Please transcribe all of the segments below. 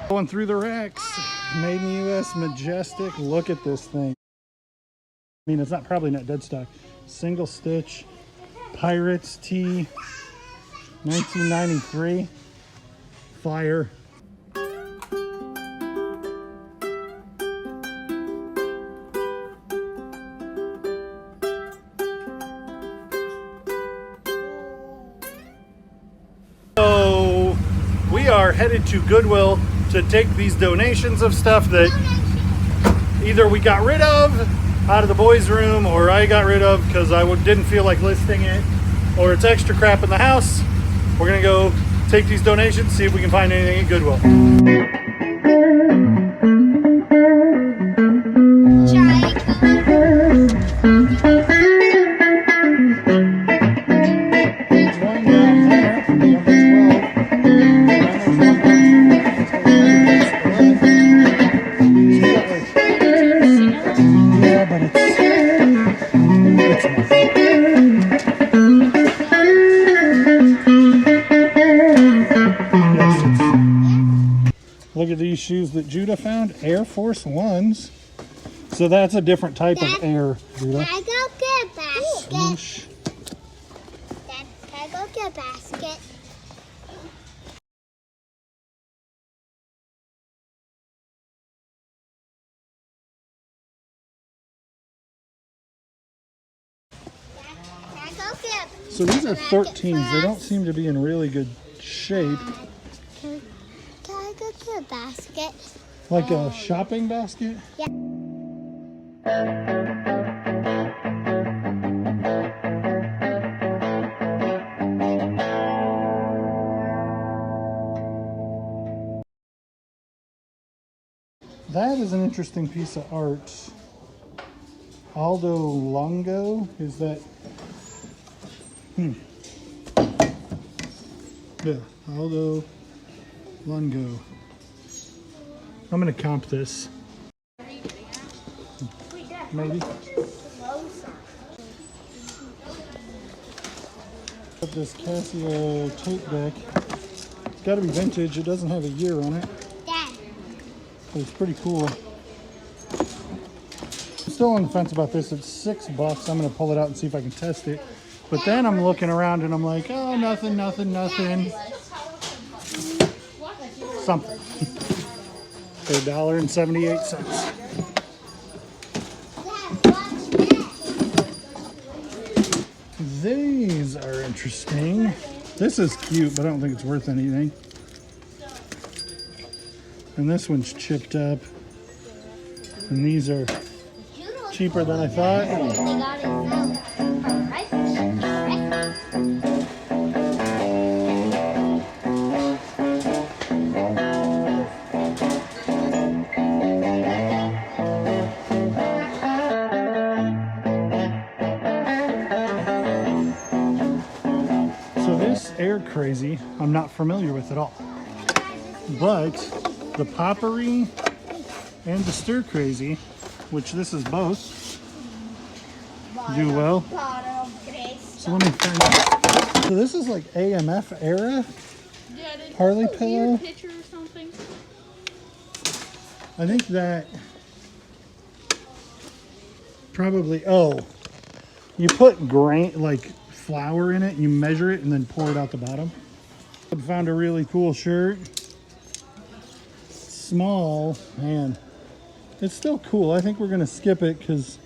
Going through the racks. Made in the US, majestic. Look at this thing. I mean, it's probably not dead stock. Single stitch, Pirates tee, 1993. Fire. So we are headed to Goodwill to take these donations of stuff that either we got rid of out of the boys' room, or I got rid of because I didn't feel like listing it, or it's extra crap in the house. We're gonna go take these donations, see if we can find anything at Goodwill. Look at these shoes that Judah found, Air Force Ones. So that's a different type of air, Judah. Can I go get a basket? Swoosh. Dad, can I go get a basket? So these are 13s. They don't seem to be in really good shape. Can I go get a basket? Like a shopping basket? Yeah. That is an interesting piece of art. Aldo Longo, is that? Yeah, Aldo Longo. I'm gonna comp this. Maybe. Got this Casio tape deck. It's gotta be vintage. It doesn't have a year on it. Dad. But it's pretty cool. I'm still on the fence about this. It's $6. I'm gonna pull it out and see if I can test it. But then I'm looking around and I'm like, oh, nothing. Something. For $1.78. These are interesting. This is cute, but I don't think it's worth anything. And this one's chipped up. And these are cheaper than I thought. Air Crazy I'm not familiar with at all, but the Potpourri and the Stir Crazy, which this is both, do well. So let me find out. So this is like AMF era. Yeah, Harley pillow. Picture or something. I think that probably, oh, you put grain, like flour in it, you measure it and then pour it out the bottom. I found a really cool shirt. Small, man, it's still cool. I think we're gonna skip it because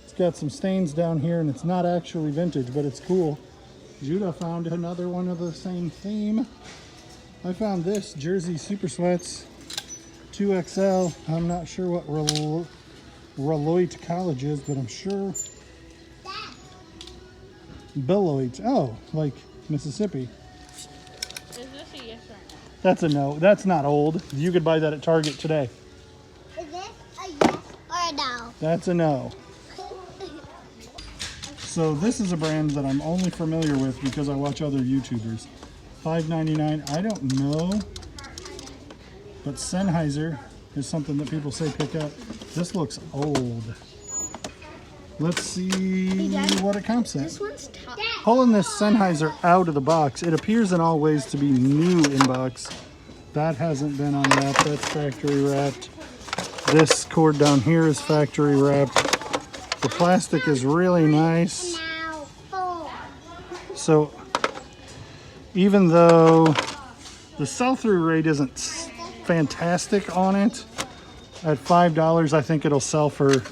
it's got some stains down here and it's not actually vintage, but it's cool. Judah found another one of the same theme. I found this Jersey Super Sweats 2XL. I'm not sure what Beloit College is, but I'm sure Beloit. Oh, like Mississippi. Is this a yes or no? That's a no. That's not old. You could buy that at Target today. Is this a yes or a no? That's a no. So this is a brand that I'm only familiar with because I watch other YouTubers. $5.99. I don't know, but Sennheiser is something that people say pick up. This looks old. Let's see what it comps at. This one's tough. Pulling this Sennheiser out of the box, it appears in all ways to be new in box That hasn't been unwrapped. That's factory wrapped. This cord down here is factory wrapped. The plastic is really nice. Now, 4. So even though the sell-through rate isn't fantastic on it, at $5, I think it'll sell for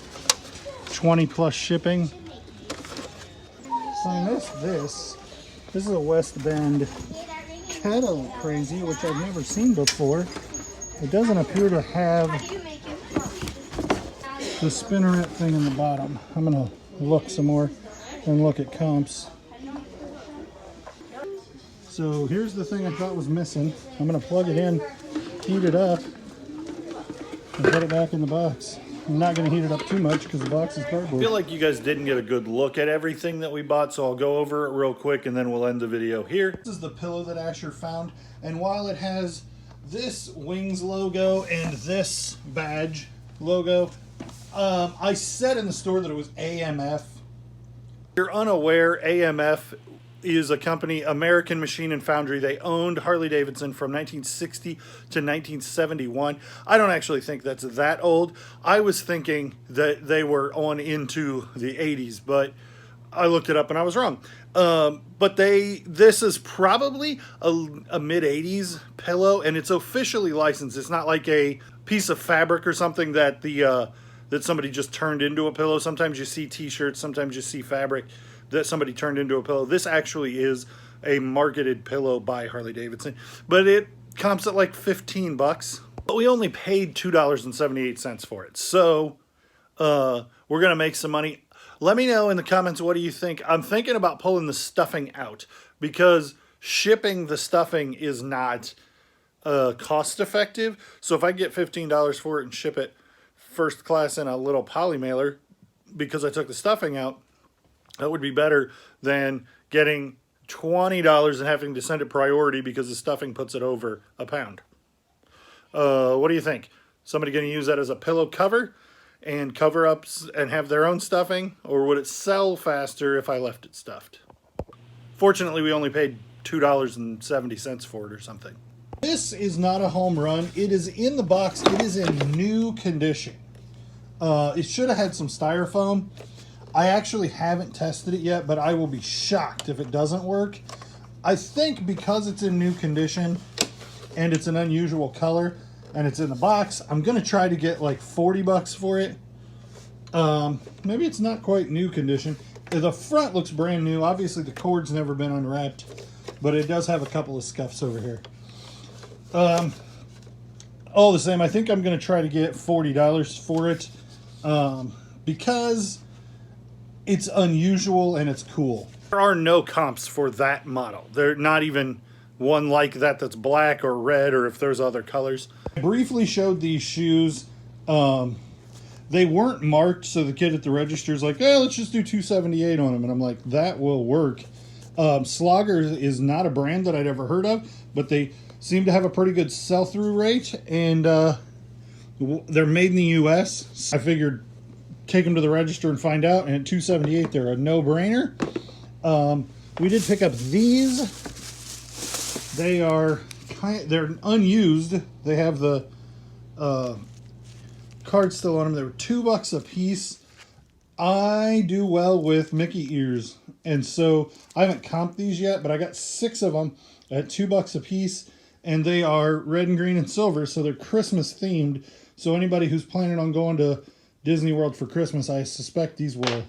20 plus shipping. So I missed this. This is a West Bend kettle crazy, which I've never seen before. It doesn't appear to have the spinneret thing in the bottom. I'm gonna look some more and look at comps. So here's the thing I thought was missing. I'm gonna plug it in, heat it up, and put it back in the box. I'm not gonna heat it up too much because the box is I cardboard. feel like you guys didn't get a good look at everything that we bought, so I'll go over it real quick and then we'll end the video here. This is the pillow that Asher found, and while it has this Wings logo and this badge logo, I said in the store that it was AMF. If you're unaware, AMF is a company, American Machine and Foundry. They owned Harley-Davidson from 1960 to 1971. I don't actually think that's that old. I was thinking that they were on into the 80s, but I looked it up and I was wrong. But this is probably a mid-80s pillow, and it's officially licensed. It's not like a piece of fabric or something that that somebody just turned into a pillow. Sometimes you see t-shirts, sometimes you see fabric that somebody turned into a pillow. This actually is a marketed pillow by Harley-Davidson, but it comps at like 15 bucks. But we only paid $2.78 for it. So we're gonna make some money. Let me know in the comments, what do you think? I'm thinking about pulling the stuffing out because shipping the stuffing is not cost effective. So if I get $15 for it and ship it first class in a little poly mailer because I took the stuffing out, that would be better than getting $20 and having to send it priority because the stuffing puts it over a pound. What do you think? Somebody going to use that as a pillow cover and cover up and have their own stuffing, or would it sell faster if I left it stuffed? Fortunately, we only paid $2.70 for it or something. This is not a home run. It is in the box. It is in new condition. It should have had some styrofoam. I actually haven't tested it yet, but I will be shocked if it doesn't work. I think because it's in new condition and it's an unusual color and it's in the box, I'm going to try to get like 40 bucks for it. Maybe it's not quite new condition. The front looks brand new. Obviously the cord's never been unwrapped, but it does have a couple of scuffs over here. All the same, I think I'm going to try to get $40 for it because it's unusual and it's cool. There are no comps for that model. They're not even one like that that's black or red, or if there's other colors. I briefly showed these shoes. They weren't marked, so the kid at the register is like, "Eh, let's just do $278 on them." And I'm like, that will work. Slogger is not a brand that I'd ever heard of, but they seem to have a pretty good sell-through rate, and they're made in the U.S. So I figured take them to the register and find out, and at $278 they're a no-brainer. We did pick up these. They're unused. They have the card still on them. They were $2 a piece. I do well with Mickey ears, and so I haven't comped these yet, but I got 6 of them at $2 a piece, and they are red and green and silver, so they're Christmas themed. So anybody who's planning on going to Disney World for Christmas, I suspect these will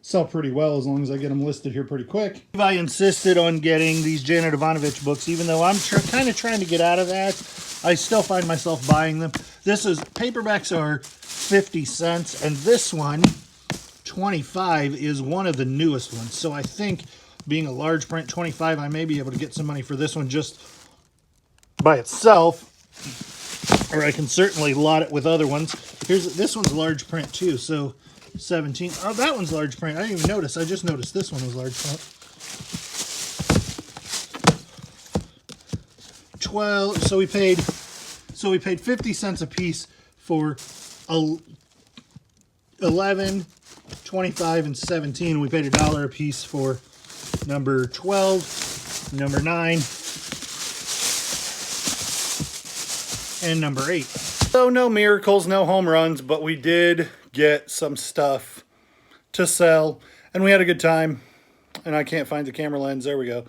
sell pretty well as long as I get them listed here pretty quick. I insisted on getting these Janet Ivanovich books, even though I'm kind of trying to get out of that. I still find myself buying them. Paperbacks are 50 cents, and this one, 25, is one of the newest ones. So I think being a large print 25, I may be able to get some money for this one just by itself, or I can certainly lot it with other ones. This one's large print too, so 17. Oh, that one's large print. I didn't even notice. I just noticed this one was large print. 12. So we paid 50 cents a piece for 11, 25, and 17. We paid $1 a piece for number 12, number 9, and number 8. So no miracles, no home runs, but we did get some stuff to sell, and we had a good time. And I can't find the camera lens. There we go.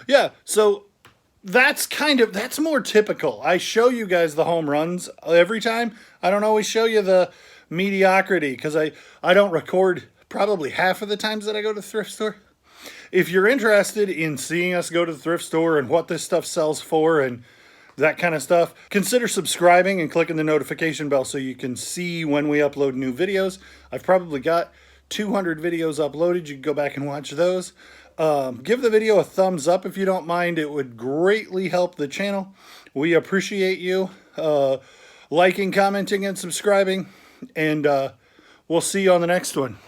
Yeah, so that's more typical. I show you guys the home runs every time. I don't always show you the mediocrity because I don't record probably half of the times that I go to the thrift store. If you're interested in seeing us go to the thrift store and what this stuff sells for and that kind of stuff, consider subscribing and clicking the notification bell so you can see when we upload new videos. I've probably got 200 videos uploaded. You can go back and watch those. Give the video a thumbs up if you don't mind. It would greatly help the channel. We appreciate you liking, commenting, and subscribing. And we'll see you on the next one.